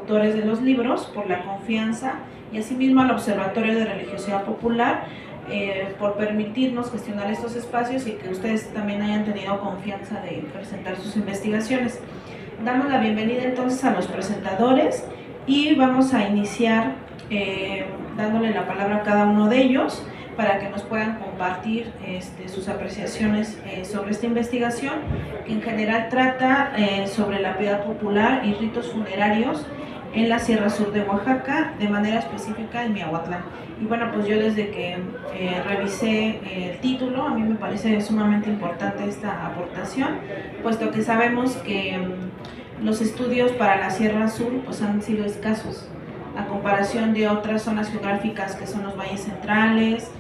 autores de los libros por la confianza y asimismo al Observatorio de Religiosidad Popular por permitirnos gestionar estos espacios y que ustedes también hayan tenido confianza de presentar sus investigaciones. Damos la bienvenida entonces a los presentadores y vamos a iniciar dándole la palabra a cada uno de ellos para que nos puedan compartir sus apreciaciones sobre esta investigación, que en general trata sobre la piedad popular y ritos funerarios en la Sierra Sur de Oaxaca, de manera específica en Miahuatlán. Y bueno, pues yo desde que revisé el título, a mí me parece sumamente importante esta aportación, puesto que sabemos que los estudios para la Sierra Sur pues han sido escasos, a comparación de otras zonas geográficas que son los valles centrales,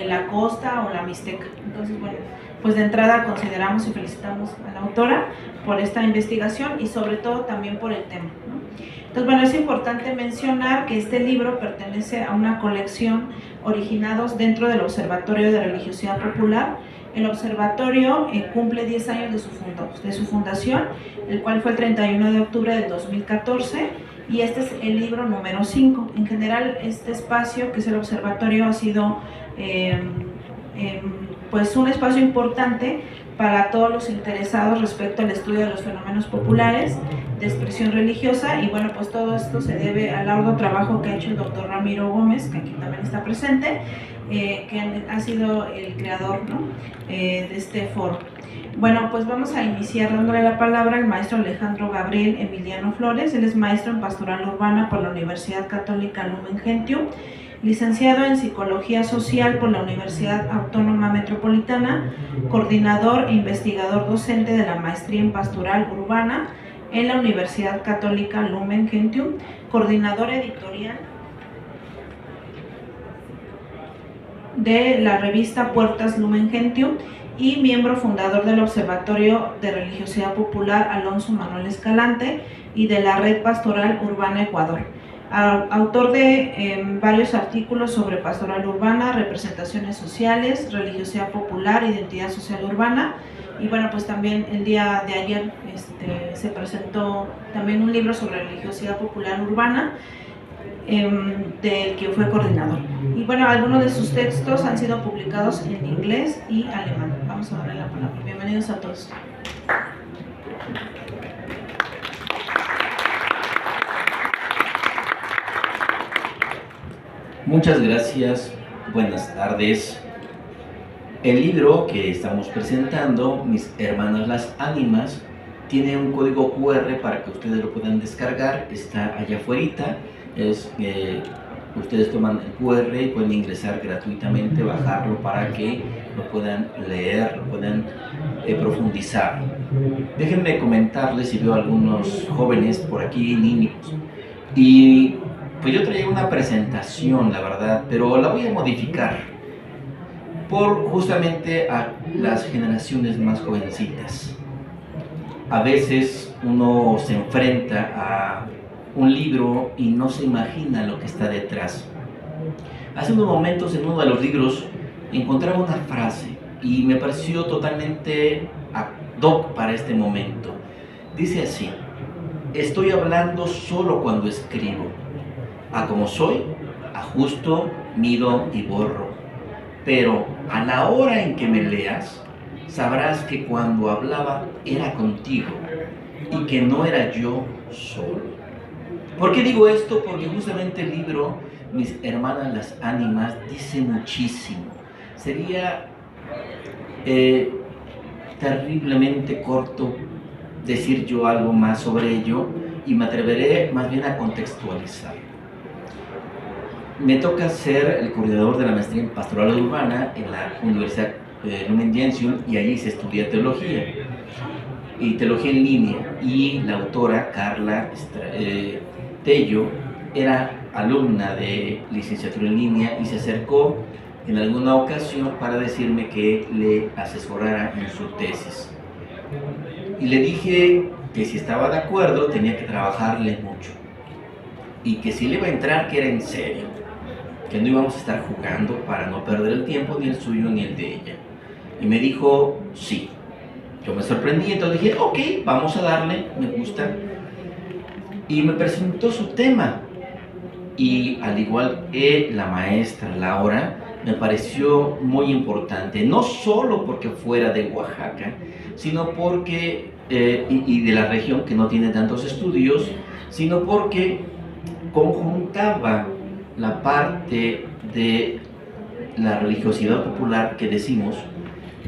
la costa o la Mixteca. Entonces, bueno, pues de entrada consideramos y felicitamos a la autora por esta investigación y sobre todo también por el tema, ¿no? Entonces, bueno, es importante mencionar que este libro pertenece a una colección originados dentro del Observatorio de Religiosidad Popular. El observatorio cumple 10 años de su fundación, el cual fue el 31 de octubre del 2014, y este es el libro número 5. En general, este espacio, que es el observatorio, ha sido pues un espacio importante para todos los interesados respecto al estudio de los fenómenos populares de expresión religiosa, y bueno, pues todo esto se debe al arduo trabajo que ha hecho el doctor Ramiro Gómez, que aquí también está presente, que ha sido el creador, ¿no?, de este foro. Bueno, pues vamos a iniciar dándole la palabra al maestro Alejandro Gabriel Emiliano Flores. Él es maestro en Pastoral Urbana por la Universidad Católica Lumen Gentium, licenciado en Psicología Social por la Universidad Autónoma Metropolitana, coordinador e investigador docente de la Maestría en Pastoral Urbana en la Universidad Católica Lumen Gentium, coordinador editorial de la revista Puertas Lumen Gentium y miembro fundador del Observatorio de Religiosidad Popular Alonso Manuel Escalante y de la Red Pastoral Urbana Ecuador. Autor de varios artículos sobre pastoral urbana, representaciones sociales, religiosidad popular, identidad social urbana. Y bueno, pues también el día de ayer se presentó también un libro sobre religiosidad popular urbana, del que fue coordinador. Y bueno, algunos de sus textos han sido publicados en inglés y alemán. Vamos a darle la palabra. Bienvenidos a todos. Muchas gracias, buenas tardes. El libro que estamos presentando, Mis Hermanas las Ánimas, tiene un código QR para que ustedes lo puedan descargar, está allá afuera. Ustedes toman el QR y pueden ingresar gratuitamente, bajarlo para que lo puedan leer, lo puedan profundizar. Déjenme comentarles si veo algunos jóvenes por aquí, niños, y pues yo traía una presentación, la verdad, pero la voy a modificar por justamente a las generaciones más jovencitas. A veces uno se enfrenta a un libro y no se imagina lo que está detrás. Hace unos momentos en uno de los libros encontraba una frase y me pareció totalmente ad hoc para este momento. Dice así: estoy hablando solo cuando escribo. A como soy, ajusto, mido y borro. Pero a la hora en que me leas, sabrás que cuando hablaba era contigo y que no era yo solo. ¿Por qué digo esto? Porque justamente el libro Mis Hermanas las Ánimas dice muchísimo. Sería terriblemente corto decir yo algo más sobre ello y me atreveré más bien a contextualizar. Me toca ser el coordinador de la maestría en Pastoral Urbana en la Universidad Lumen Gentium, y allí se estudia teología y teología en línea, y la autora Carla Tello era alumna de licenciatura en línea y se acercó en alguna ocasión para decirme que le asesorara en su tesis, y le dije que si estaba de acuerdo tenía que trabajarle mucho y que si le iba a entrar, que era en serio, que no íbamos a estar jugando para no perder el tiempo, ni el suyo ni el de ella. Y me dijo sí. Yo me sorprendí, entonces dije ok, vamos a darle, me gusta. y me presentó su tema. Y al igual que la maestra Laura, me pareció muy importante, no solo porque fuera de Oaxaca, sino porque, y de la región que no tiene tantos estudios, sino porque conjuntaba la parte de la religiosidad popular que decimos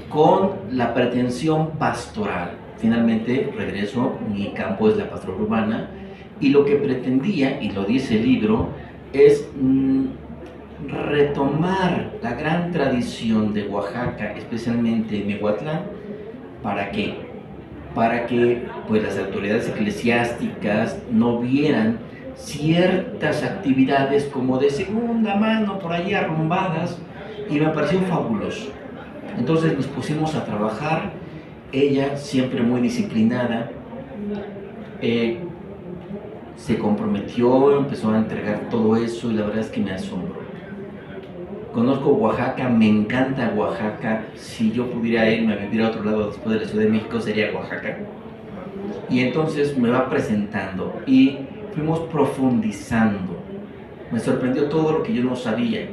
con la pretensión pastoral. Finalmente, regreso, mi campo es la pastoral urbana, y lo que pretendía, y lo dice el libro, es retomar la gran tradición de Oaxaca, especialmente en Miahuatlán. ¿Para qué? Para que pues, las autoridades eclesiásticas no vieran ciertas actividades como de segunda mano, por ahí arrumbadas, y me pareció fabuloso. Entonces nos pusimos a trabajar, ella siempre muy disciplinada, se comprometió, empezó a entregar todo eso y la verdad es que me asombró. Conozco Oaxaca, me encanta Oaxaca. Si yo pudiera irme a vivir a otro lado después de la Ciudad de México sería Oaxaca. Y entonces me va presentando y fuimos profundizando. Me sorprendió todo lo que yo no sabía.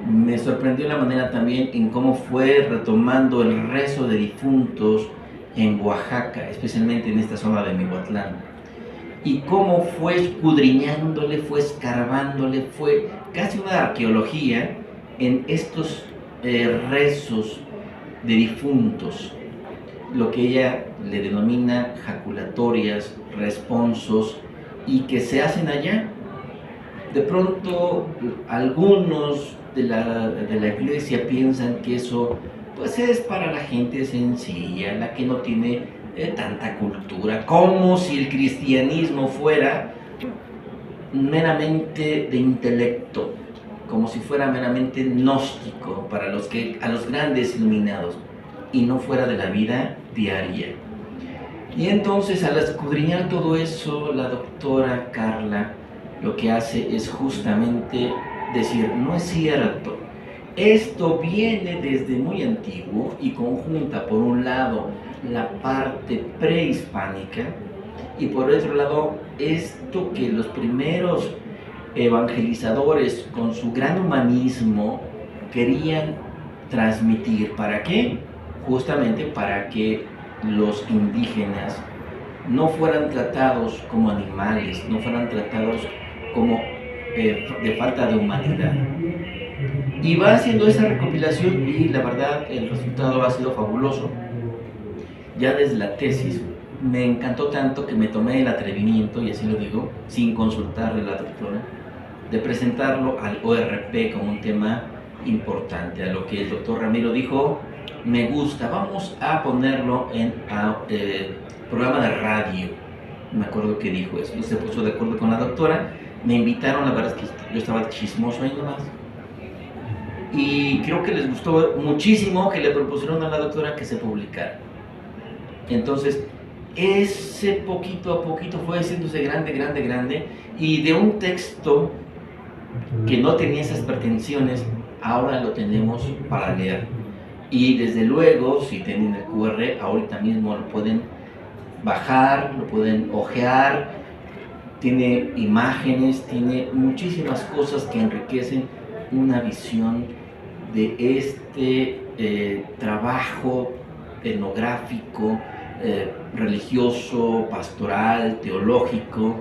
Me sorprendió la manera también en cómo fue retomando el rezo de difuntos en Oaxaca, especialmente en esta zona de Miahuatlán. Y cómo fue escudriñándole, fue escarbándole, fue casi una arqueología en estos rezos de difuntos, lo que ella le denomina jaculatorias, responsos, y que se hacen allá. De pronto algunos de la iglesia piensan que eso pues es para la gente sencilla, la que no tiene tanta cultura, como si el cristianismo fuera meramente de intelecto, como si fuera meramente gnóstico para a los grandes iluminados y no fuera de la vida diaria. Y entonces al escudriñar todo eso, la doctora Carla lo que hace es justamente decir, no es cierto, esto viene desde muy antiguo y conjunta por un lado la parte prehispánica y por otro lado esto que los primeros evangelizadores con su gran humanismo querían transmitir. ¿Para qué? Justamente para que los indígenas no fueran tratados como animales, no fueran tratados como de falta de humanidad. Y va haciendo esa recopilación y la verdad el resultado ha sido fabuloso. Ya desde la tesis me encantó tanto que me tomé el atrevimiento, y así lo digo, sin consultarle a la doctora, de presentarlo al ORP como un tema importante. A lo que el doctor Ramiro dijo, me gusta, vamos a ponerlo en programa de radio. Me acuerdo que dijo eso, y se puso de acuerdo con la doctora. Me invitaron, la verdad es que yo estaba chismoso ahí nomás. Y creo que les gustó muchísimo que le propusieron a la doctora que se publicara. Entonces, ese poquito a poquito fue haciéndose grande, grande, grande, y de un texto que no tenía esas pretensiones, ahora lo tenemos para leer. Y desde luego, si tienen el QR, ahorita mismo lo pueden bajar, lo pueden ojear, tiene imágenes, tiene muchísimas cosas que enriquecen una visión de este trabajo etnográfico, religioso, pastoral, teológico,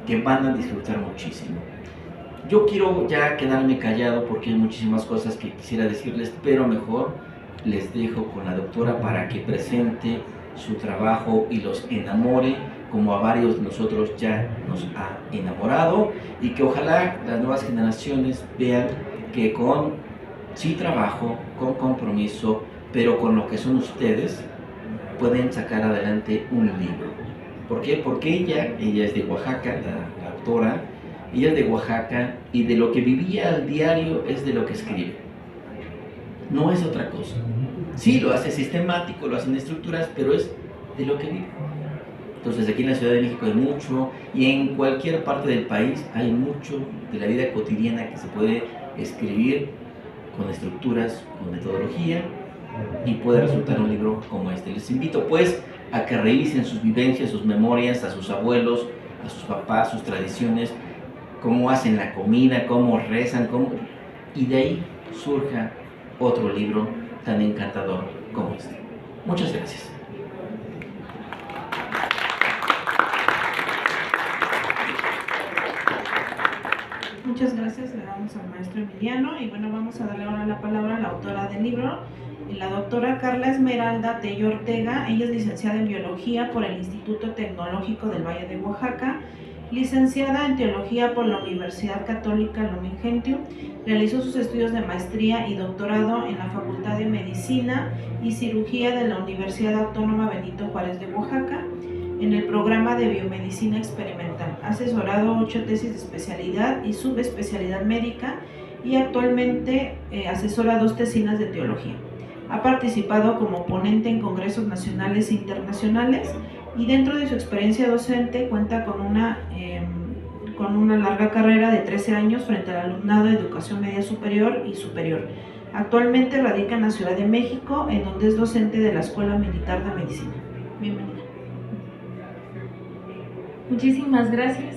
que van a disfrutar muchísimo. Yo quiero ya quedarme callado porque hay muchísimas cosas que quisiera decirles, pero mejor les dejo con la doctora para que presente su trabajo y los enamore, como a varios de nosotros ya nos ha enamorado, y que ojalá las nuevas generaciones vean que con sí trabajo, con compromiso, pero con lo que son ustedes, pueden sacar adelante un libro. ¿Por qué? Porque ella es de Oaxaca, la autora, ella es de Oaxaca, y de lo que vivía al diario es de lo que escribe. No es otra cosa. Sí, lo hace sistemático, lo hace en estructuras, pero es de lo que vive. Entonces aquí en la Ciudad de México hay mucho, y en cualquier parte del país hay mucho de la vida cotidiana que se puede escribir con estructuras, con metodología, y puede resultar un libro como este. Les invito pues a que revisen sus vivencias, sus memorias, a sus abuelos, a sus papás, sus tradiciones, cómo hacen la comida, cómo rezan, y de ahí surja otro libro tan encantador como este. Muchas gracias. Muchas gracias, le damos al maestro Emiliano y bueno, vamos a darle ahora la palabra a la autora del libro, la doctora Carla Esmeralda Tello Ortega. Ella es licenciada en Biología por el Instituto Tecnológico del Valle de Oaxaca, licenciada en Teología por la Universidad Católica Lumen Gentium, realizó sus estudios de maestría y doctorado en la Facultad de Medicina y Cirugía de la Universidad Autónoma Benito Juárez de Oaxaca, en el programa de Biomedicina Experimental. Ha asesorado 8 tesis de especialidad y subespecialidad médica y actualmente asesora 2 tesinas de teología. Ha participado como ponente en congresos nacionales e internacionales y dentro de su experiencia docente cuenta con una larga carrera de 13 años frente al alumnado de educación media superior y superior. Actualmente radica en la Ciudad de México, en donde es docente de la Escuela Militar de Medicina. Bienvenida. Muchísimas gracias,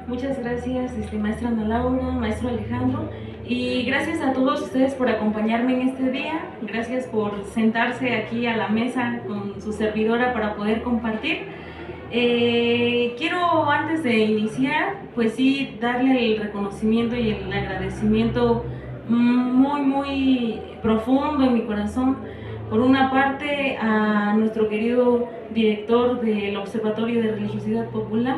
muchas gracias maestra Ana Laura, maestro Alejandro, y gracias a todos ustedes por acompañarme en este día, gracias por sentarse aquí a la mesa con su servidora para poder compartir. Quiero antes de iniciar, pues sí, darle el reconocimiento y el agradecimiento muy profundo en mi corazón. Por una parte, a nuestro querido director del Observatorio de Religiosidad Popular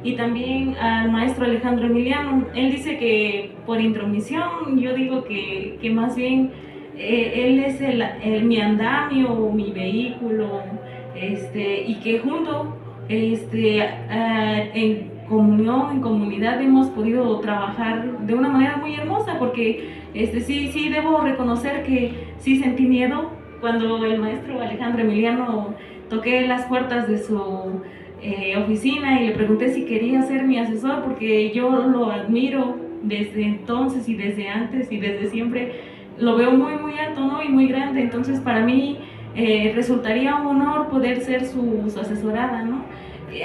y también al maestro Alejandro Emiliano. Él dice que por intromisión, yo digo que más bien él es mi andamio, mi vehículo, y que junto, en comunión, en comunidad hemos podido trabajar de una manera muy hermosa, porque sí debo reconocer que sí sentí miedo cuando el maestro Alejandro Emiliano toqué las puertas de su oficina y le pregunté si quería ser mi asesor, porque yo lo admiro desde entonces y desde antes y desde siempre, lo veo muy alto, ¿no? Y muy grande, entonces para mí resultaría un honor poder ser su asesorada, ¿no?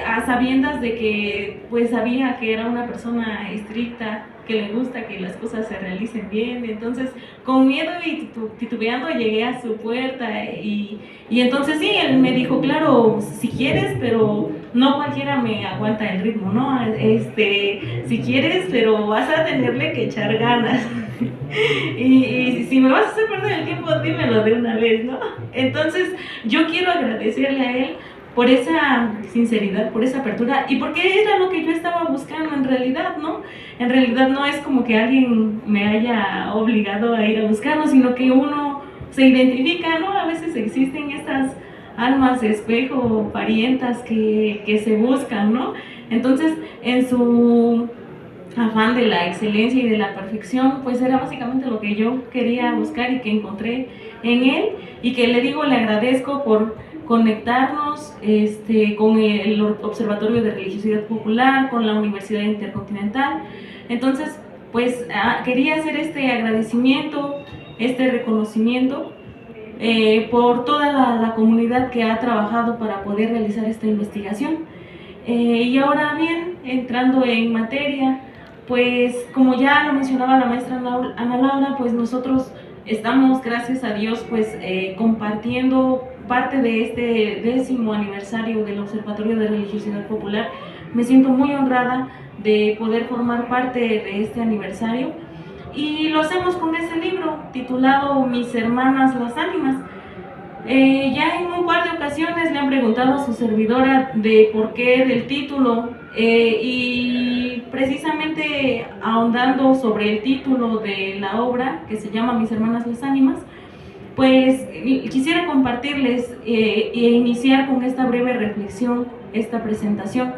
A sabiendas de que pues sabía que era una persona estricta, que le gusta que las cosas se realicen bien. Entonces con miedo y titubeando llegué a su puerta y entonces sí, él me dijo, claro, si quieres, pero no cualquiera me aguanta el ritmo, ¿no? Si quieres, pero vas a tenerle que echar ganas. y si me vas a hacer perder el tiempo, dímelo de una vez, ¿no? Entonces yo quiero agradecerle a él por esa sinceridad, por esa apertura, y porque era lo que yo estaba buscando en realidad, ¿no? En realidad no es como que alguien me haya obligado a ir a buscarlo, sino que uno se identifica, ¿no? A veces existen estas almas espejo, parientas que se buscan, ¿no? Entonces, en su afán de la excelencia y de la perfección, pues era básicamente lo que yo quería buscar y que encontré en él, y que le agradezco por conectarnos con el Observatorio de Religiosidad Popular, con la Universidad Intercontinental. Entonces, pues quería hacer este agradecimiento, este reconocimiento por toda la comunidad que ha trabajado para poder realizar esta investigación. Y ahora bien, entrando en materia, pues como ya lo mencionaba la maestra Ana Laura, pues nosotros estamos, gracias a Dios, pues compartiendo parte de este 10º aniversario del Observatorio de Religiosidad Popular. Me siento muy honrada de poder formar parte de este aniversario, y lo hacemos con este libro titulado Mis Hermanas las Ánimas. Ya en un par de ocasiones le han preguntado a su servidora de por qué del título, y precisamente ahondando sobre el título de la obra, que se llama Mis Hermanas las Ánimas, pues quisiera compartirles e iniciar con esta breve reflexión, esta presentación.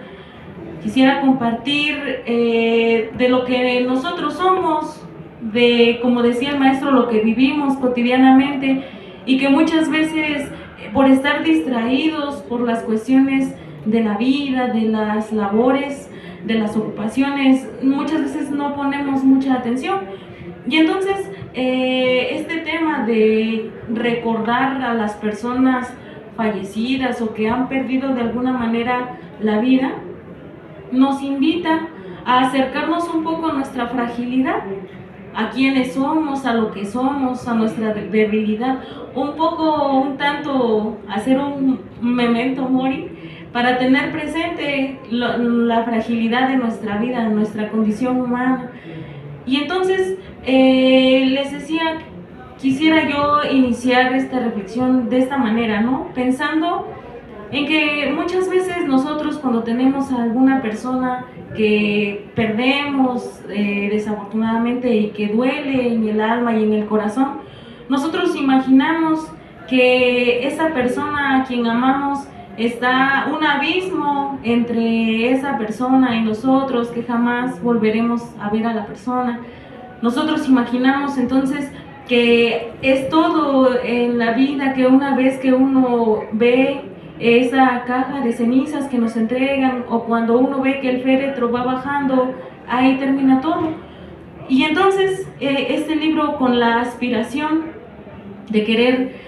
Quisiera compartir de lo que nosotros somos, de, como decía el maestro, lo que vivimos cotidianamente, y que muchas veces por estar distraídos por las cuestiones de la vida, de las labores, de las ocupaciones, muchas veces no ponemos mucha atención. Y entonces este tema de recordar a las personas fallecidas o que han perdido de alguna manera la vida, nos invita a acercarnos un poco a nuestra fragilidad, a quienes somos, a lo que somos, a nuestra debilidad, un tanto hacer un memento mori para tener presente la fragilidad de nuestra vida, nuestra condición humana. Y entonces les decía, quisiera yo iniciar esta reflexión de esta manera, ¿no? Pensando en que muchas veces nosotros, cuando tenemos a alguna persona que perdemos desafortunadamente y que duele en el alma y en el corazón, nosotros imaginamos que esa persona a quien amamos está un abismo entre esa persona y nosotros, que jamás volveremos a ver a la persona. Nosotros imaginamos entonces que es todo en la vida, que una vez que uno ve esa caja de cenizas que nos entregan, o cuando uno ve que el féretro va bajando, ahí termina todo. Y entonces este libro, con la aspiración de querer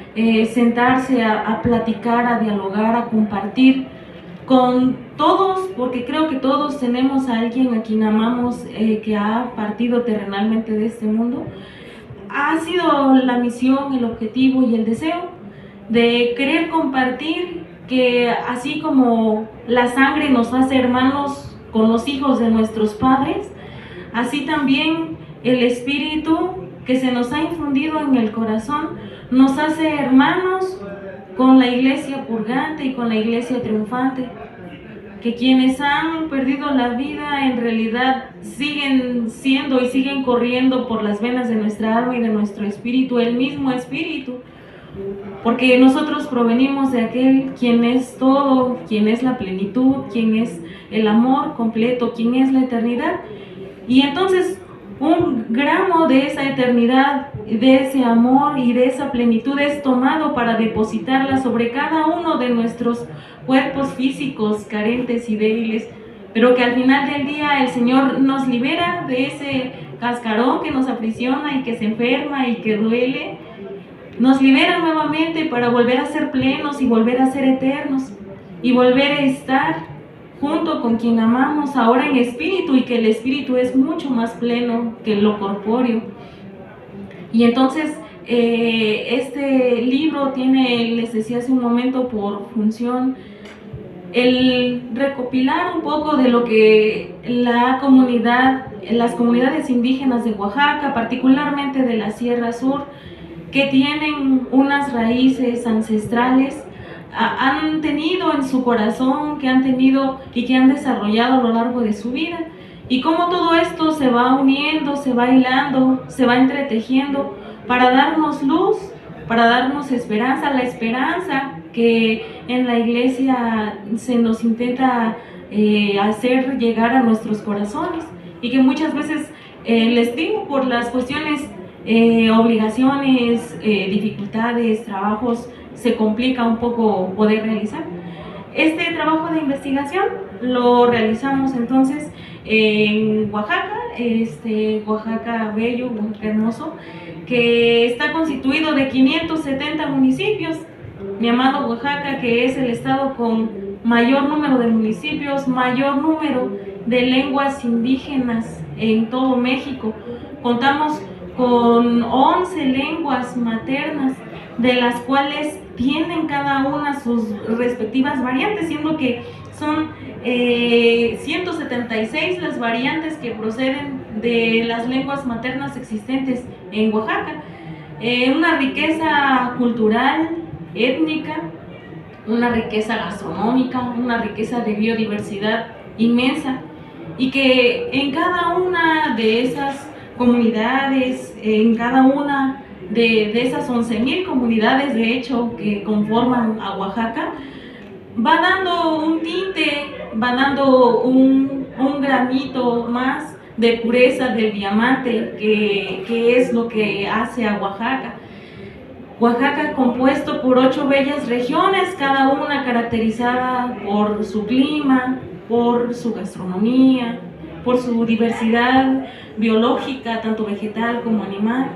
sentarse a platicar, a dialogar, a compartir con todos, porque creo que todos tenemos a alguien a quien amamos que ha partido terrenalmente de este mundo, ha sido la misión, el objetivo y el deseo de querer compartir que así como la sangre nos hace hermanos con los hijos de nuestros padres, así también el espíritu que se nos ha infundido en el corazón nos hace hermanos con la iglesia purgante y con la iglesia triunfante, que quienes han perdido la vida en realidad siguen siendo y siguen corriendo por las venas de nuestra alma y de nuestro espíritu, el mismo espíritu, porque nosotros provenimos de aquel quien es todo, quien es la plenitud, quien es el amor completo, quien es la eternidad. Y entonces un gramo de esa eternidad, de ese amor y de esa plenitud es tomado para depositarla sobre cada uno de nuestros cuerpos físicos carentes y débiles, pero que al final del día el Señor nos libera de ese cascarón que nos aprisiona y que se enferma y que duele. Nos libera nuevamente para volver a ser plenos y volver a ser eternos y volver a estar junto con quien amamos ahora en espíritu, y que el espíritu es mucho más pleno que lo corpóreo. Y entonces este libro tiene, les decía hace un momento, por función el recopilar un poco de lo que las comunidades indígenas de Oaxaca, particularmente de la Sierra Sur, que tienen unas raíces ancestrales, han tenido en su corazón, que han tenido y que han desarrollado a lo largo de su vida, y cómo todo esto se va uniendo, se va hilando, se va entretejiendo para darnos luz, para darnos esperanza, la esperanza que en la iglesia se nos intenta hacer llegar a nuestros corazones, y que muchas veces les digo, por las cuestiones, obligaciones, dificultades, trabajos, se complica un poco poder realizar. Este trabajo de investigación lo realizamos entonces en Oaxaca, Oaxaca bello, Oaxaca hermoso, que está constituido de 570 municipios. Mi amado Oaxaca, que es el estado con mayor número de municipios, mayor número de lenguas indígenas en todo México. Contamos con 11 lenguas maternas, de las cuales tienen cada una sus respectivas variantes, siendo que son 176 las variantes que proceden de las lenguas maternas existentes en Oaxaca. Una riqueza cultural, étnica, una riqueza gastronómica, una riqueza de biodiversidad inmensa, y que en cada una de esas comunidades, en cada una de esas 11,000 comunidades de hecho que conforman a Oaxaca, va dando un tinte, va dando un granito más de pureza del diamante, que es lo que hace a Oaxaca. Oaxaca, compuesto por 8 bellas regiones, cada una caracterizada por su clima, por su gastronomía, por su diversidad biológica, tanto vegetal como animal.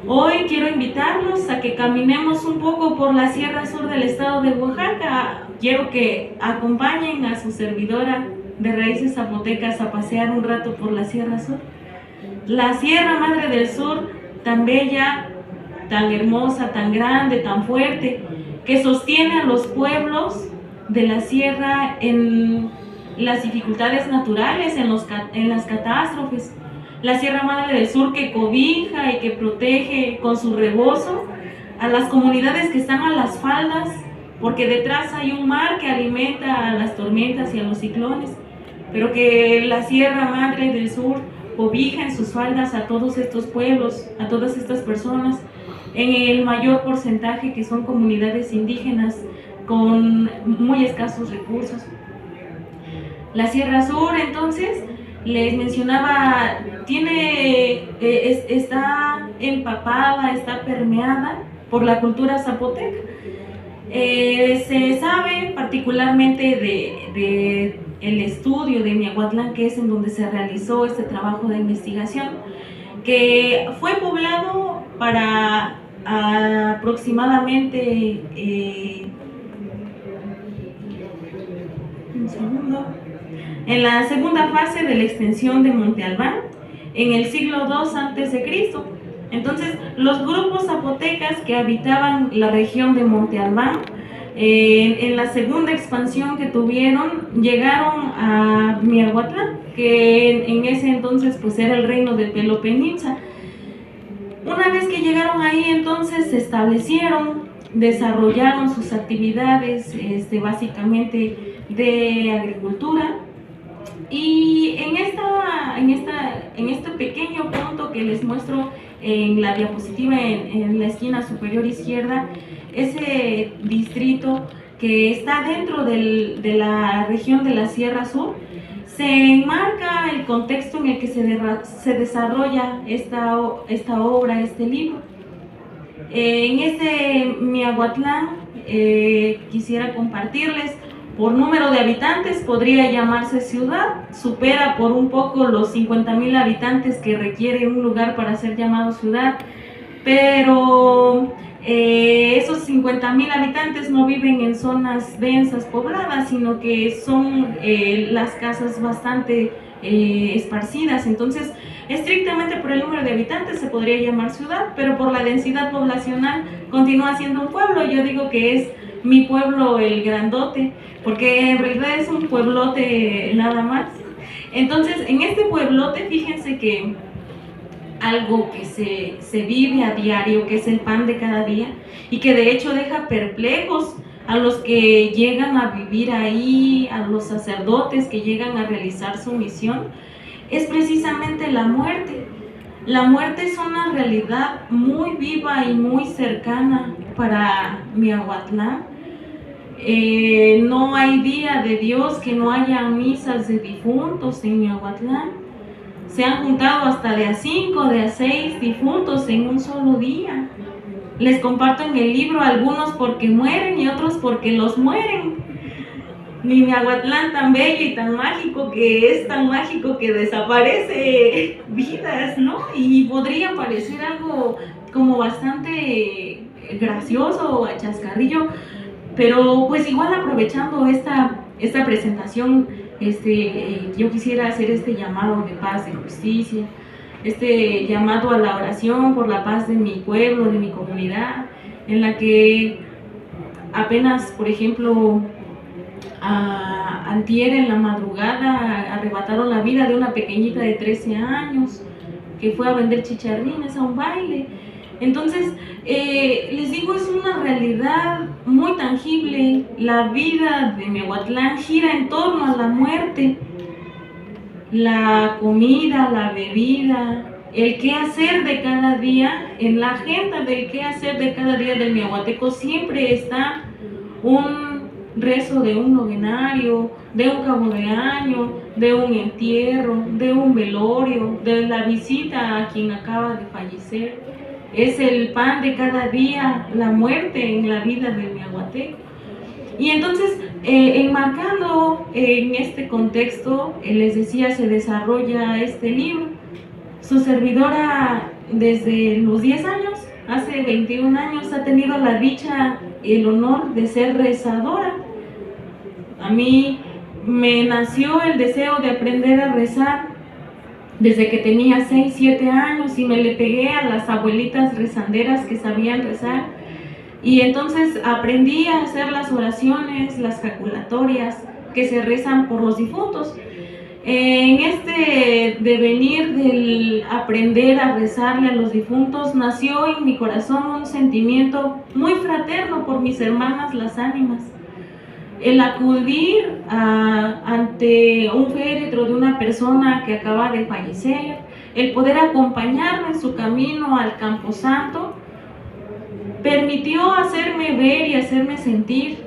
Hoy quiero invitarlos a que caminemos un poco por la Sierra Sur del estado de Oaxaca. Quiero que acompañen a su servidora de raíces zapotecas a pasear un rato por la Sierra Sur. La Sierra Madre del Sur, tan bella, tan hermosa, tan grande, tan fuerte, que sostiene a los pueblos de la sierra en las dificultades naturales, en las catástrofes. La Sierra Madre del Sur que cobija y que protege con su rebozo a las comunidades que están a las faldas, porque detrás hay un mar que alimenta a las tormentas y a los ciclones, pero que la Sierra Madre del Sur cobija en sus faldas a todos estos pueblos, a todas estas personas, en el mayor porcentaje que son comunidades indígenas con muy escasos recursos. La Sierra Sur, entonces, les mencionaba, está empapada, está permeada por la cultura zapoteca. Se sabe particularmente de el estudio de Miahuatlán, que es en donde se realizó este trabajo de investigación, que fue poblado para aproximadamente en la segunda fase de la extensión de Monte Albán, en el siglo II a.C. Entonces, los grupos zapotecas que habitaban la región de Monte Albán, en la segunda expansión que tuvieron, llegaron a Miahuatlán, que en ese entonces pues era el reino de Peloponnitsa. Una vez que llegaron ahí, entonces se establecieron, desarrollaron sus actividades, básicamente de agricultura. Y en este pequeño punto que les muestro en la diapositiva en la esquina superior izquierda, ese distrito que está dentro de la región de la Sierra Sur, se enmarca el contexto en el que se desarrolla esta obra, este libro. En este Miahuatlán quisiera compartirles, por número de habitantes podría llamarse ciudad, supera por un poco los 50,000 habitantes que requiere un lugar para ser llamado ciudad, pero esos 50,000 habitantes no viven en zonas densas pobladas, sino que son las casas bastante esparcidas. Entonces, estrictamente por el número de habitantes se podría llamar ciudad, pero por la densidad poblacional continúa siendo un pueblo. Yo digo que es mi pueblo el grandote, porque en realidad es un pueblote nada más. Entonces, en este pueblote, fíjense que algo que se vive a diario, que es el pan de cada día, y que de hecho deja perplejos a los que llegan a vivir ahí, a los sacerdotes que llegan a realizar su misión, es precisamente la muerte. La muerte es una realidad muy viva y muy cercana para Miahuatlán. No hay día de Dios que no haya misas de difuntos en Miahuatlán. Se han juntado hasta de a 5, de a 6 difuntos en un solo día. Les comparto en el libro algunos porque mueren y otros porque los mueren. Mi Miahuatlán tan bello y tan mágico, que es tan mágico que desaparece vidas, ¿no? Y podría parecer algo como bastante gracioso o a chascarrillo, pero pues igual aprovechando esta presentación, yo quisiera hacer este llamado de paz, de justicia, este llamado a la oración por la paz de mi pueblo, de mi comunidad, en la que apenas, por ejemplo, antier en la madrugada arrebataron la vida de una pequeñita de 13 años que fue a vender chicharrines a un baile. Entonces, les digo, es una realidad muy tangible. La vida de Miahuatlán gira en torno a la muerte, la comida, la bebida, el qué hacer de cada día. En la agenda del qué hacer de cada día del miahuateco siempre está un rezo de un novenario, de un cabo de año, de un entierro, de un velorio, de la visita a quien acaba de fallecer. Es el pan de cada día, la muerte en la vida del miahuateco. Y entonces, enmarcando en este contexto, les decía, se desarrolla este libro. Su servidora, desde los 10 años, hace 21 años, ha tenido la dicha y el honor de ser rezadora. A mí me nació el deseo de aprender a rezar desde que tenía 6, 7 años, y me le pegué a las abuelitas rezanderas que sabían rezar, y entonces aprendí a hacer las oraciones, las jaculatorias que se rezan por los difuntos. En este devenir del aprender a rezarle a los difuntos, nació en mi corazón un sentimiento muy fraterno por mis hermanas las ánimas. El acudir ante un féretro de una persona que acaba de fallecer, el poder acompañarlo en su camino al Camposanto, permitió hacerme ver y hacerme sentir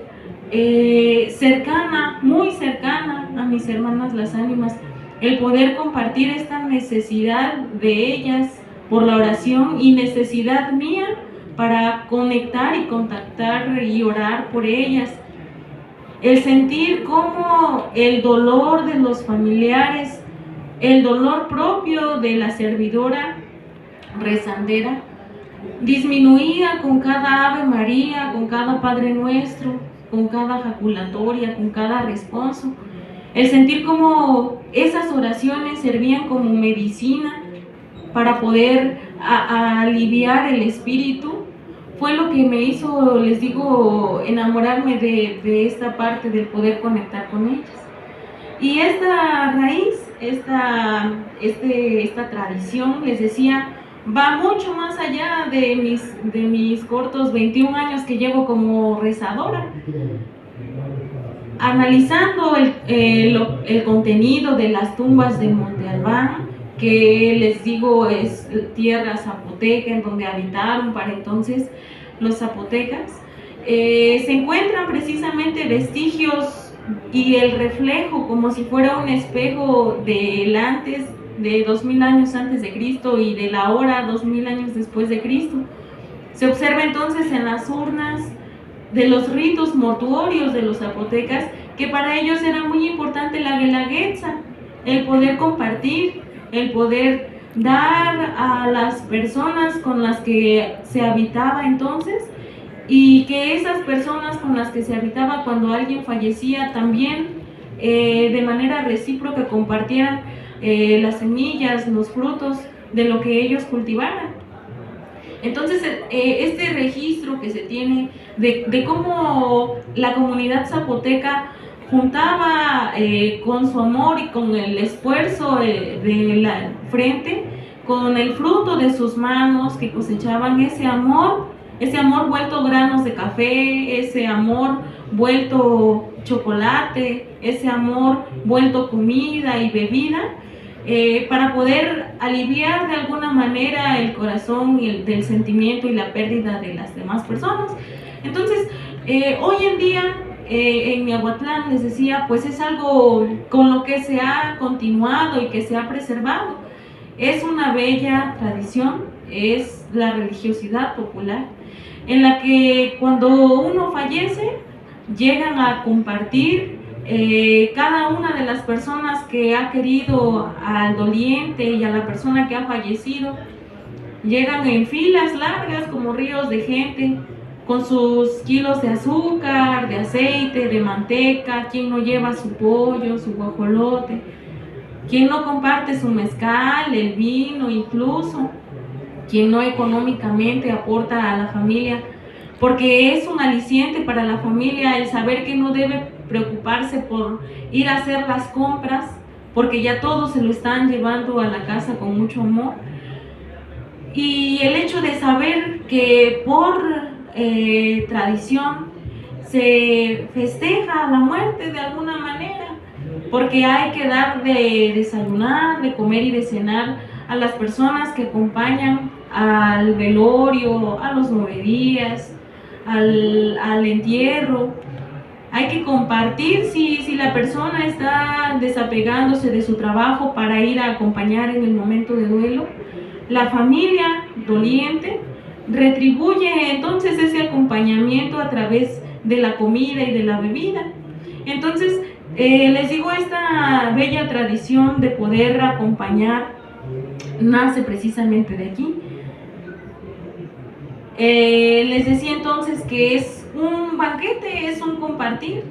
cercana, muy cercana a mis hermanas las ánimas, el poder compartir esta necesidad de ellas por la oración y necesidad mía para conectar y contactar y orar por ellas, el sentir cómo el dolor de los familiares, el dolor propio de la servidora rezandera, disminuía con cada Ave María, con cada Padre Nuestro, con cada jaculatoria, con cada responso. El sentir como esas oraciones servían como medicina para poder aliviar el espíritu, fue lo que me hizo, les digo, enamorarme de esta parte del poder conectar con ellas. Y esta raíz, esta tradición, les decía, va mucho más allá de mis cortos 21 años que llevo como rezadora. Analizando el contenido de las tumbas de Monte Albán, que les digo es tierra zapoteca en donde habitaron para entonces los zapotecas, se encuentran precisamente vestigios y el reflejo como si fuera un espejo del antes, de 2000 años antes de Cristo, y de la hora 2000 años después de Cristo. Se observa entonces en las urnas de los ritos mortuorios de los zapotecas que para ellos era muy importante la guelaguetza, el poder compartir, el poder dar a las personas con las que se habitaba entonces, y que esas personas con las que se habitaba cuando alguien fallecía también de manera recíproca compartieran las semillas, los frutos de lo que ellos cultivaran. Entonces este registro que se tiene de cómo la comunidad zapoteca juntaba con su amor y con el esfuerzo de la frente, con el fruto de sus manos, que cosechaban ese amor vuelto granos de café, ese amor vuelto chocolate, ese amor vuelto comida y bebida, para poder aliviar de alguna manera el corazón y del sentimiento y la pérdida de las demás personas. Entonces, hoy en día en Miahuatlán, les decía, pues es algo con lo que se ha continuado y que se ha preservado. Es una bella tradición, es la religiosidad popular, en la que cuando uno fallece, llegan a compartir cada una de las personas que ha querido al doliente y a la persona que ha fallecido, llegan en filas largas como ríos de gente, con sus kilos de azúcar, de aceite, de manteca, quien no lleva su pollo, su guajolote, quien no comparte su mezcal, el vino incluso, quien no económicamente aporta a la familia, porque es un aliciente para la familia el saber que no debe preocuparse por ir a hacer las compras, porque ya todos se lo están llevando a la casa con mucho amor. Y el hecho de saber que por tradición se festeja la muerte de alguna manera, porque hay que dar de desayunar, de comer y de cenar a las personas que acompañan al velorio, a los 9 días, al entierro. Hay que compartir si la persona está desapegándose de su trabajo para ir a acompañar en el momento de duelo. La familia doliente retribuye entonces ese acompañamiento a través de la comida y de la bebida. Entonces, les digo, esta bella tradición de poder acompañar nace precisamente de aquí. Les decía entonces que es un banquete, es un compartir,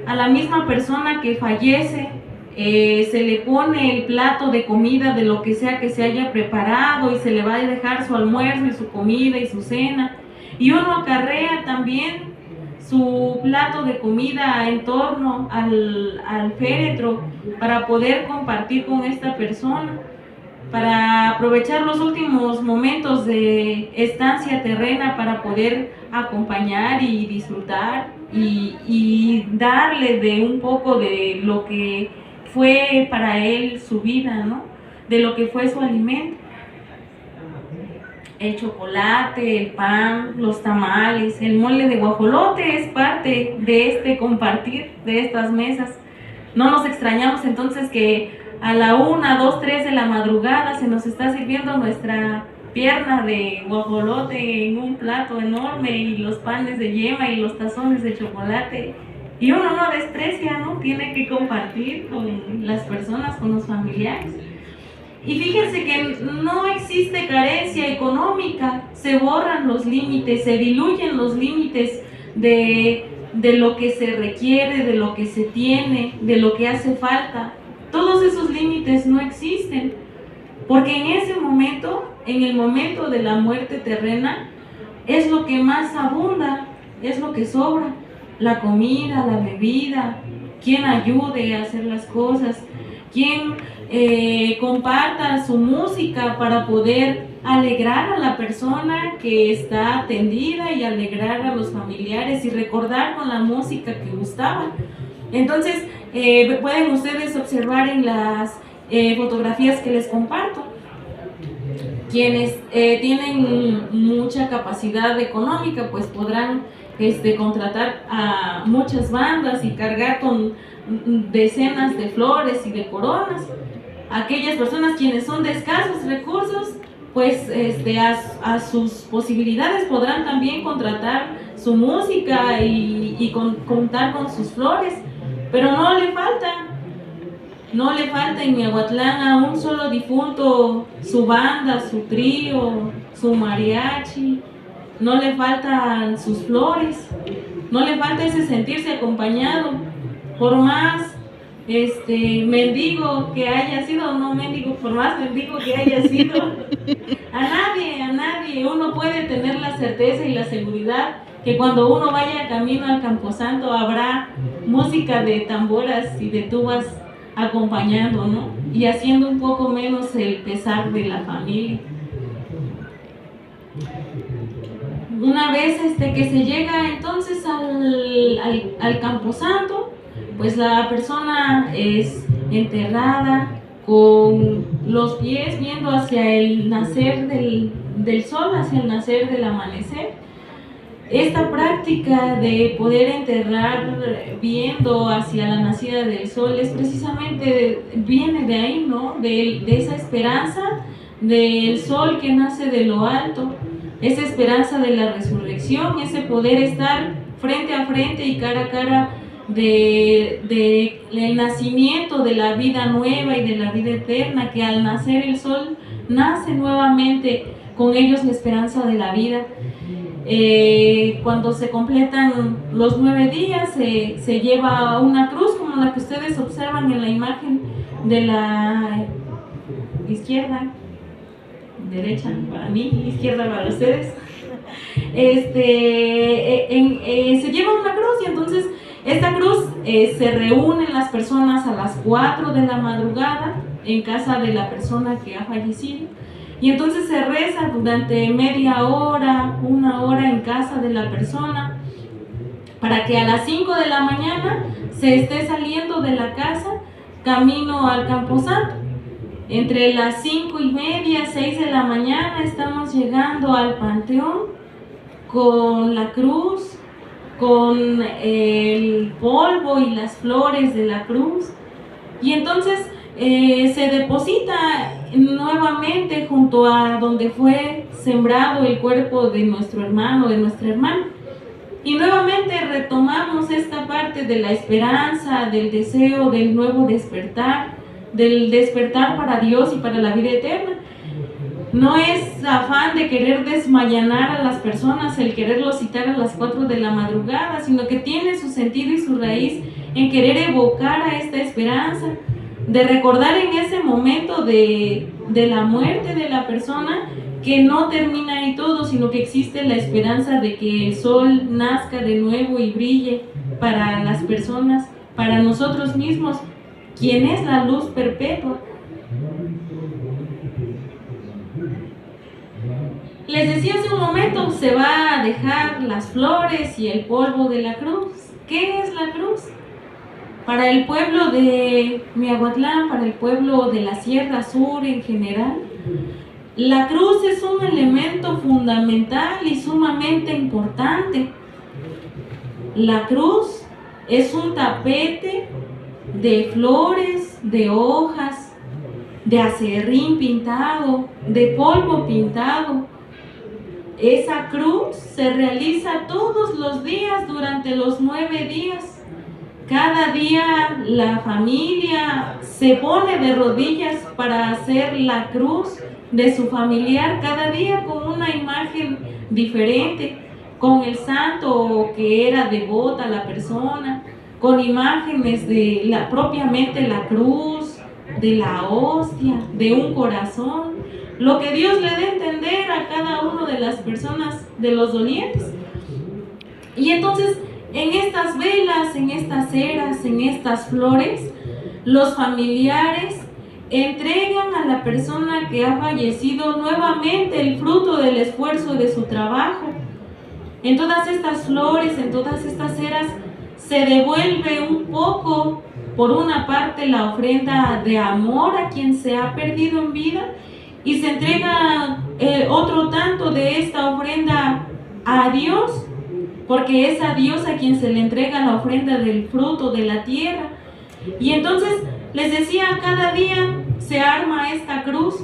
a la misma persona que fallece, se le pone el plato de comida de lo que sea que se haya preparado y se le va a dejar su almuerzo y su comida y su cena, y uno acarrea también su plato de comida en torno al féretro para poder compartir con esta persona, para aprovechar los últimos momentos de estancia terrena, para poder acompañar y disfrutar y darle de un poco de lo que fue para él su vida, ¿no? De lo que fue su alimento. El chocolate, el pan, los tamales, el mole de guajolote es parte de este compartir, de estas mesas. No nos extrañamos entonces que a la 1, 2, 3 de la madrugada se nos está sirviendo nuestra pierna de guajolote en un plato enorme, y los panes de yema y los tazones de chocolate. Y uno no desprecia, ¿no? Tiene que compartir con las personas, con los familiares. Y fíjense que no existe carencia económica, se borran los límites, se diluyen los límites de lo que se requiere, de lo que se tiene, de lo que hace falta. Todos esos límites no existen, porque en ese momento, en el momento de la muerte terrena, es lo que más abunda, es lo que sobra. La comida, la bebida, quien ayude a hacer las cosas, quien comparta su música para poder alegrar a la persona que está atendida y alegrar a los familiares y recordar con la música que gustaba. Entonces, pueden ustedes observar en las fotografías que les comparto, quienes tienen mucha capacidad económica, pues podrán contratar a muchas bandas y cargar con decenas de flores y de coronas. Aquellas personas quienes son de escasos recursos, pues a sus posibilidades podrán también contratar su música y contar con sus flores, pero no le falta en Miahuatlán a un solo difunto su banda, su trío, su mariachi. No le faltan sus flores, no le falta ese sentirse acompañado, por más mendigo que haya sido, por más mendigo que haya sido, a nadie uno puede tener la certeza y la seguridad que cuando uno vaya camino al Camposanto habrá música de tamboras y de tubas acompañando, ¿no? Y haciendo un poco menos el pesar de la familia. Una vez que se llega entonces al Camposanto, pues la persona es enterrada con los pies viendo hacia el nacer del sol, hacia el nacer del amanecer. Esta práctica de poder enterrar viendo hacia la nacida del sol es precisamente, viene de ahí, ¿no? De esa esperanza del sol que nace de lo alto, esa esperanza de la resurrección, ese poder estar frente a frente y cara a cara del nacimiento de la vida nueva y de la vida eterna, que al nacer el sol nace nuevamente con ellos la esperanza de la vida. Cuando se completan los 9 días se lleva una cruz como la que ustedes observan en la imagen de la izquierda, derecha para mí, izquierda para ustedes. Se lleva una cruz, y entonces esta cruz se reúnen las personas a las 4 de la madrugada en casa de la persona que ha fallecido, y entonces se reza durante media hora, 1 hora en casa de la persona, para que a las 5 de la mañana se esté saliendo de la casa camino al Camposanto. Entre las 5:30, 6 de la mañana estamos llegando al panteón con la cruz, con el polvo y las flores de la cruz, y entonces se deposita nuevamente junto a donde fue sembrado el cuerpo de nuestro hermano, de nuestra hermana, y nuevamente retomamos esta parte de la esperanza, del deseo del nuevo despertar, del despertar para Dios y para la vida eterna. No es afán de querer desmayanar a las personas el quererlos citar a las 4 de la madrugada, sino que tiene su sentido y su raíz en querer evocar a esta esperanza, de recordar en ese momento de la muerte de la persona que no termina ahí todo, sino que existe la esperanza de que el sol nazca de nuevo y brille para las personas, para nosotros mismos, quien es la luz perpetua. Les decía hace un momento, se va a dejar las flores y el polvo de la cruz. ¿Qué es la cruz? Para el pueblo de Miahuatlán, para el pueblo de la Sierra Sur en general, la cruz es un elemento fundamental y sumamente importante. La cruz es un tapete de flores, de hojas, de acerrín pintado, de polvo pintado. Esa cruz se realiza todos los días durante los 9 días. Cada día la familia se pone de rodillas para hacer la cruz de su familiar, cada día con una imagen diferente, con el santo que era devota la persona, con imágenes de propiamente la cruz, de la hostia, de un corazón, lo que Dios le dé a entender a cada una de las personas, de los dolientes. Y entonces, en estas velas, en estas ceras, en estas flores, los familiares entregan a la persona que ha fallecido nuevamente el fruto del esfuerzo de su trabajo. En todas estas flores, en todas estas ceras, se devuelve un poco, por una parte, la ofrenda de amor a quien se ha perdido en vida, y se entrega otro tanto de esta ofrenda a Dios, porque es a Dios a quien se le entrega la ofrenda del fruto de la tierra. Y entonces, les decía, cada día se arma esta cruz.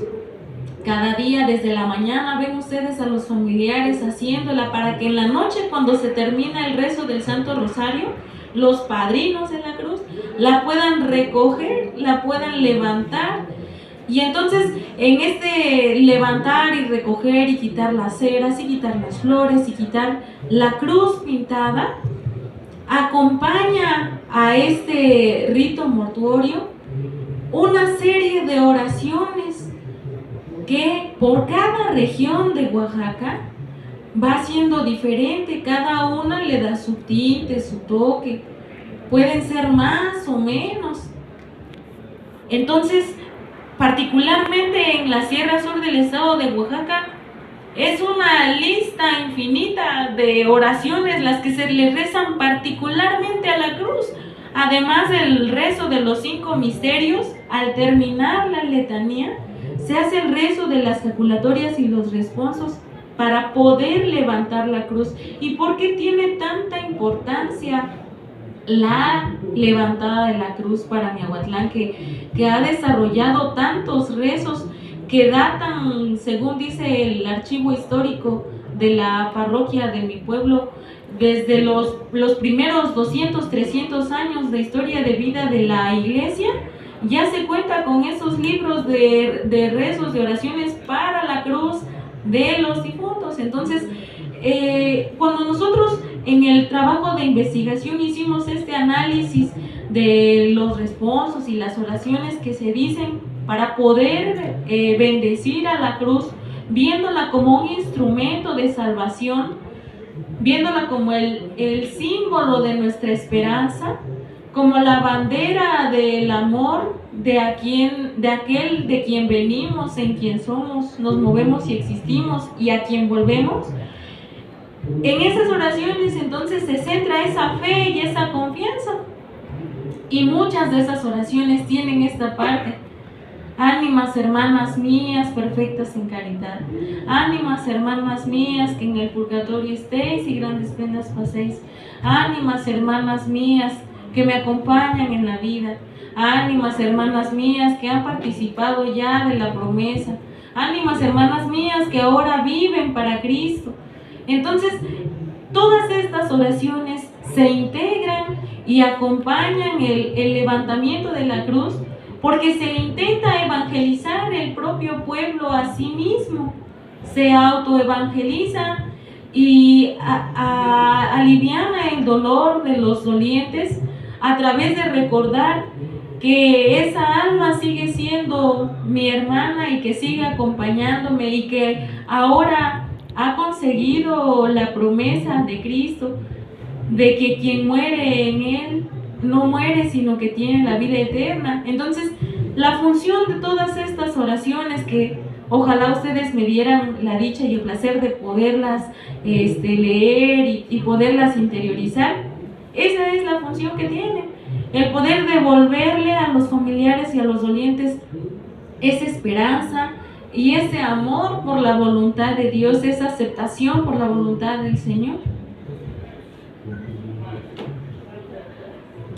Cada día desde la mañana ven ustedes a los familiares haciéndola, para que en la noche, cuando se termina el rezo del Santo Rosario, los padrinos de la cruz la puedan recoger, la puedan levantar. Y entonces, en este levantar y recoger y quitar las ceras y quitar las flores y quitar la cruz pintada, acompaña a este rito mortuorio una serie de oraciones que por cada región de Oaxaca va siendo diferente. Cada una le da su tinte, su toque. Pueden ser más o menos. Entonces, particularmente en la Sierra Sur del estado de Oaxaca, es una lista infinita de oraciones las que se le rezan particularmente a la cruz. Además del rezo de los 5 misterios, al terminar la letanía, se hace el rezo de las jaculatorias y los responsos para poder levantar la cruz. ¿Y por qué tiene tanta importancia la levantada de la cruz para Miahuatlán, que ha desarrollado tantos rezos que datan, según dice el archivo histórico de la parroquia de mi pueblo, desde los primeros 200, 300 años de historia de vida de la iglesia? Ya se cuenta con esos libros de rezos, de oraciones para la cruz de los difuntos. Entonces, cuando nosotros en el trabajo de investigación hicimos este análisis de los responsos y las oraciones que se dicen para poder bendecir a la cruz, viéndola como un instrumento de salvación, viéndola como el símbolo de nuestra esperanza, como la bandera del amor de aquel de quien venimos, en quien somos, nos movemos y existimos, y a quien volvemos. En esas oraciones entonces se centra esa fe y esa confianza, y muchas de esas oraciones tienen esta parte: ánimas hermanas mías, perfectas en caridad, ánimas hermanas mías, que en el purgatorio estéis y grandes penas paséis, ánimas hermanas mías, que me acompañan en la vida, ánimas hermanas mías, que han participado ya de la promesa, ánimas hermanas mías, que ahora viven para Cristo. Entonces, todas estas oraciones se integran y acompañan el levantamiento de la cruz, porque se intenta evangelizar el propio pueblo a sí mismo, se autoevangeliza y aliviana el dolor de los dolientes a través de recordar que esa alma sigue siendo mi hermana y que sigue acompañándome y que ahora ha conseguido la promesa de Cristo de que quien muere en Él no muere, sino que tiene la vida eterna. Entonces, la función de todas estas oraciones, que ojalá ustedes me dieran la dicha y el placer de poderlas leer y poderlas interiorizar, esa es la función que tienen, el poder devolverle a los familiares y a los dolientes esa esperanza y ese amor por la voluntad de Dios, esa aceptación por la voluntad del Señor.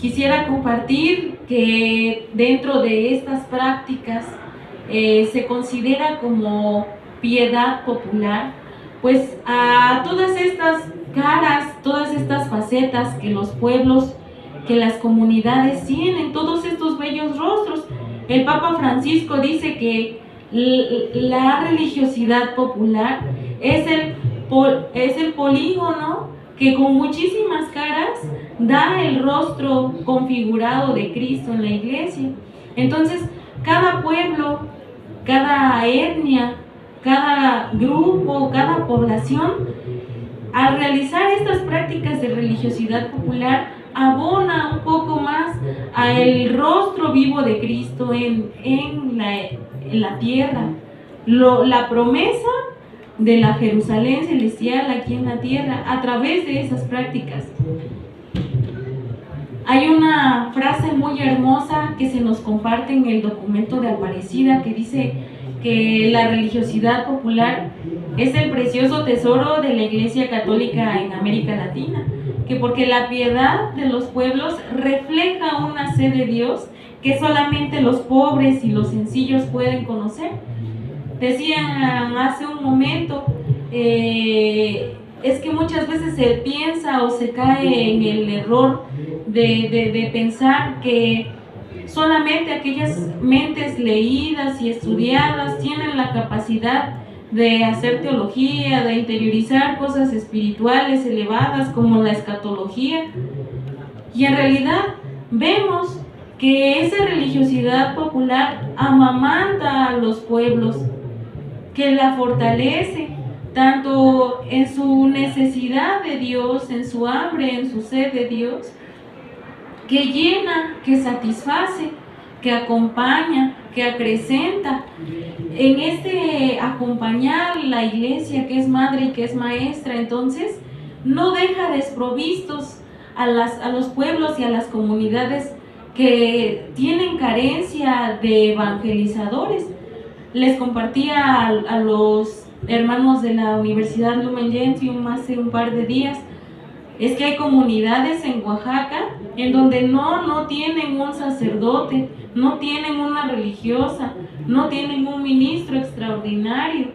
Quisiera compartir que dentro de estas prácticas se considera como piedad popular, pues a todas estas caras, todas estas facetas que los pueblos, que las comunidades tienen, todos estos bellos rostros. El Papa Francisco dice que la religiosidad popular es el polígono que con muchísimas caras da el rostro configurado de Cristo en la iglesia. Entonces, cada pueblo, cada etnia, cada grupo, cada población, al realizar estas prácticas de religiosidad popular, abona un poco más al rostro vivo de Cristo en la tierra. La promesa de la Jerusalén celestial aquí en la tierra a través de esas prácticas. Hay una frase muy hermosa que se nos comparte en el documento de Aparecida que dice que la religiosidad popular es el precioso tesoro de la Iglesia Católica en América Latina, que porque la piedad de los pueblos refleja una sed de Dios que solamente los pobres y los sencillos pueden conocer. Decían hace un momento, es que muchas veces se piensa o se cae en el error de pensar que solamente aquellas mentes leídas y estudiadas tienen la capacidad de hacer teología, de interiorizar cosas espirituales elevadas como la escatología. Y en realidad vemos que esa religiosidad popular amamanta a los pueblos, que la fortalece tanto en su necesidad de Dios, en su hambre, en su sed de Dios, que llena, que satisface, que acompaña, que acrecenta. En este acompañar la iglesia, que es madre y que es maestra, entonces no deja desprovistos a los pueblos y a las comunidades que tienen carencia de evangelizadores. Les compartía a los hermanos de la Universidad Lumen Gentium hace un par de días, es que hay comunidades en Oaxaca en donde no tienen un sacerdote, no tienen una religiosa, no tienen un ministro extraordinario.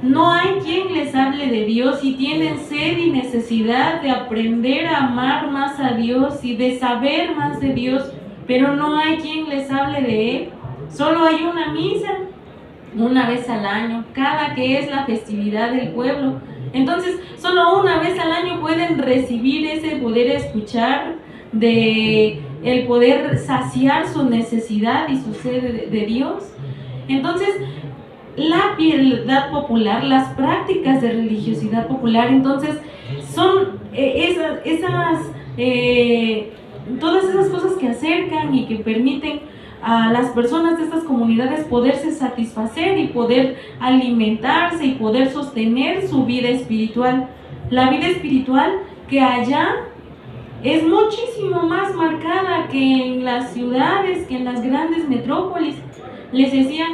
No hay quien les hable de Dios y tienen sed y necesidad de aprender a amar más a Dios y de saber más de Dios, pero no hay quien les hable de Él. Solo hay una misa una vez al año, cada que es la festividad del pueblo. Entonces, solo una vez al año pueden recibir ese poder escuchar, de el poder saciar su necesidad y su sed de Dios. Entonces, la piedad popular, las prácticas de religiosidad popular, entonces, son todas esas cosas que acercan y que permiten a las personas de estas comunidades poderse satisfacer y poder alimentarse y poder sostener su vida espiritual. La vida espiritual que allá es muchísimo más marcada que en las ciudades, que en las grandes metrópolis. Les decía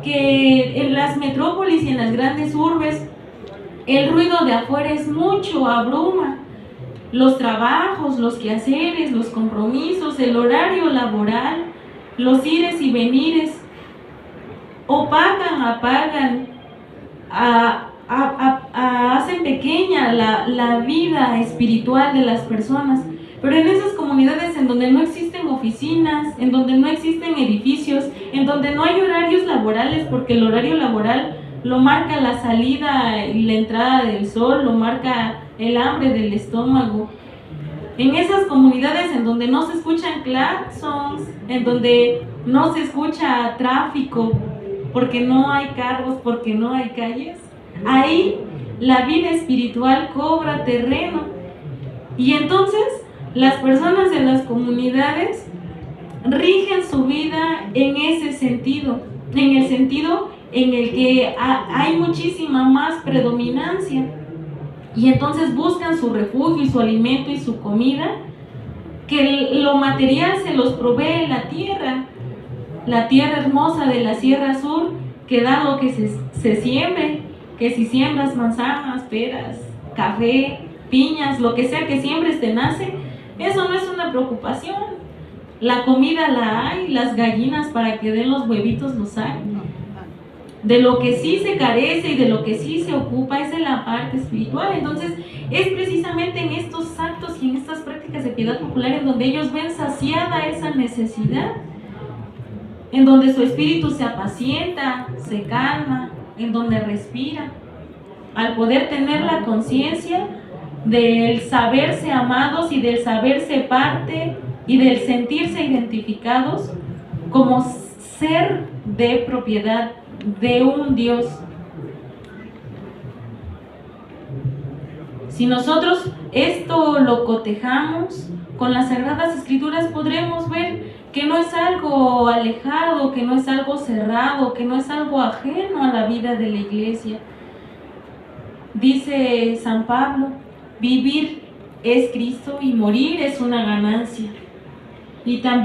que en las metrópolis y en las grandes urbes el ruido de afuera es mucho, abruma. Los trabajos, los quehaceres, los compromisos, el horario laboral, los ires y venires apagan, hacen pequeña la vida espiritual de las personas. Pero en esas comunidades en donde no existen oficinas, en donde no existen edificios, en donde no hay horarios laborales, porque el horario laboral lo marca la salida y la entrada del sol, lo marca el hambre del estómago. En esas comunidades en donde no se escuchan claxons, en donde no se escucha tráfico, porque no hay carros, porque no hay calles, ahí la vida espiritual cobra terreno. Y entonces las personas de las comunidades rigen su vida en ese sentido, en el sentido en el que hay muchísima más predominancia. Y entonces buscan su refugio y su alimento y su comida, que lo material se los provee la tierra hermosa de la Sierra Sur, que da lo que se siembre, que si siembras manzanas, peras, café, piñas, lo que sea que siembres te nace. Eso no es una preocupación. La comida la hay, las gallinas para que den los huevitos los hay. De lo que sí se carece y de lo que sí se ocupa es de la parte espiritual. Entonces es precisamente en estos actos y en estas prácticas de piedad popular en donde ellos ven saciada esa necesidad, en donde su espíritu se apacienta, se calma, en donde respira, al poder tener la conciencia del saberse amados y del saberse parte y del sentirse identificados como ser de propiedad de un Dios. Si nosotros esto lo cotejamos con las Sagradas Escrituras, podremos ver que no es algo alejado, que no es algo cerrado, que no es algo ajeno a la vida de la iglesia. Dice San Pablo, vivir es Cristo y morir es una ganancia. Y también